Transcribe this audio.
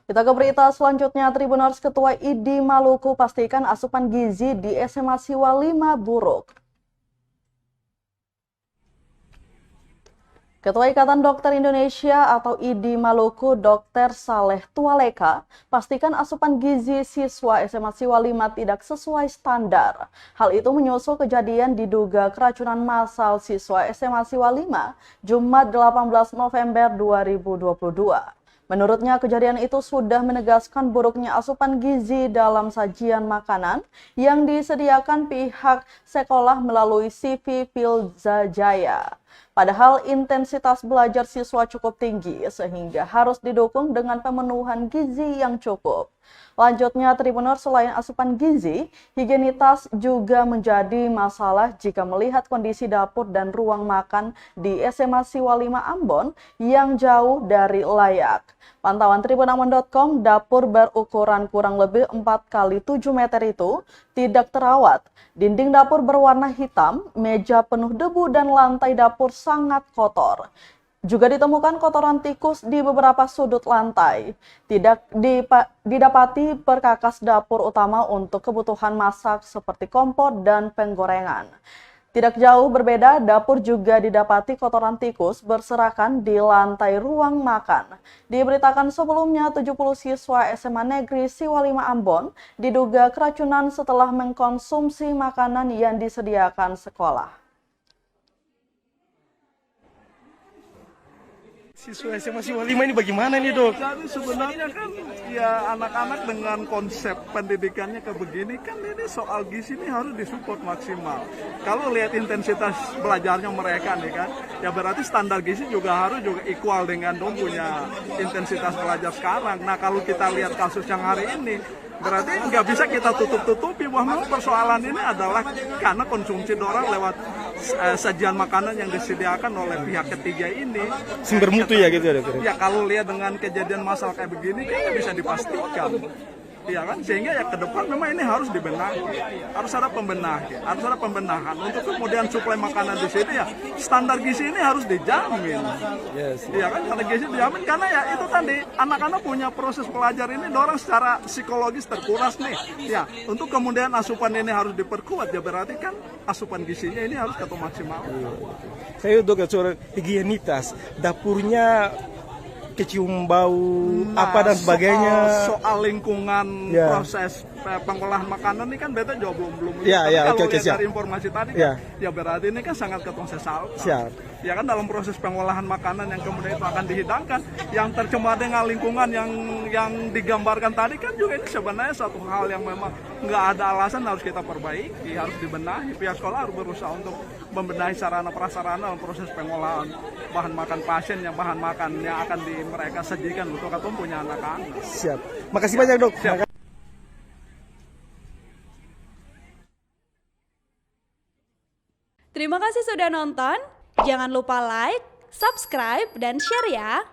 Kita ke berita selanjutnya, Tribuners Ketua ID Maluku pastikan asupan gizi di SMA Siwa 5 buruk. Ketua Ikatan Dokter Indonesia atau ID Maluku, Dr. Saleh Tualeka, pastikan asupan gizi siswa SMA Siwa 5 tidak sesuai standar. Hal itu menyusul kejadian diduga keracunan massal siswa SMA Siwa 5, Jumat 18 November 2022. Menurutnya, kejadian itu sudah menegaskan buruknya asupan gizi dalam sajian makanan yang disediakan pihak sekolah melalui CV Pilza Jaya. Padahal intensitas belajar siswa cukup tinggi sehingga harus didukung dengan pemenuhan gizi yang cukup. Lanjutnya, Tribuners, selain asupan gizi, higienitas juga menjadi masalah jika melihat kondisi dapur dan ruang makan di SMA Siwa 5 Ambon yang jauh dari layak. Pantauan tribunambon.com, dapur berukuran kurang lebih 4x7 meter itu tidak terawat. Dinding dapur berwarna hitam, meja penuh debu dan lantai dapur sangat kotor. Juga ditemukan kotoran tikus di beberapa sudut lantai. Tidak didapati perkakas dapur utama untuk kebutuhan masak seperti kompor dan penggorengan. Tidak jauh berbeda, dapur juga didapati kotoran tikus berserakan di lantai ruang makan. Diberitakan sebelumnya 70 siswa SMA Negeri Siwa 5 Ambon diduga keracunan setelah mengkonsumsi makanan yang disediakan sekolah. Siswa SMA Siwa 5 ini bagaimana nih, Dok? Jadi sebenarnya kan ya anak-anak dengan konsep pendidikannya kayak begini kan ini soal gizi ini harus disupport maksimal. Kalau lihat intensitas belajarnya mereka nih kan, ya berarti standar gizi juga harus juga equal dengan dong punya intensitas belajar sekarang. Nah kalau kita lihat kasus yang hari ini, berarti nggak bisa kita tutup-tutupi bahwa persoalan ini adalah karena konsumsi dorang lewat sajian makanan yang disediakan oleh pihak ketiga ini. Sumber mutu ya gitu ya, Dok? Ya kalau lihat dengan kejadian masalah kayak begini kayaknya bisa dipastikan. Iya kan, sehingga ya ke depan memang ini harus dibenahi, harus ada pembenahan untuk kemudian suplai makanan di sini ya standar gizi ini harus dijamin. Iya kan, standar gizi dijamin karena ya itu tadi anak-anak punya proses belajar ini dorang secara psikologis terkuras nih. Ya, untuk kemudian asupan ini harus diperkuat ya berarti kan asupan gizinya ini harus ketemu maksimal. Saya Dok, soal higienitas, dapurnya kecium bau apa dan sebagainya. Soal lingkungan proses pengolahan makanan ini kan beta juga belum lihat. Kalau lihat dari informasi tadi kan, ya berarti ini kan sangat ketong sesalkan. Ya kan dalam proses pengolahan makanan yang kemudian itu akan dihidangkan, yang tercemar dengan lingkungan yang digambarkan tadi kan juga ini sebenarnya satu hal yang memang nggak ada alasan harus kita perbaiki, harus dibenahi. Pihak sekolah harus berusaha untuk membenahi sarana prasarana dalam proses pengolahan bahan makan pasien yang bahan makan yang akan mereka sajikan untuk ketemu punya anak-anak. Siap. Makasih banyak, Dok. Siap. Terima kasih sudah nonton. Jangan lupa like, subscribe, dan share ya.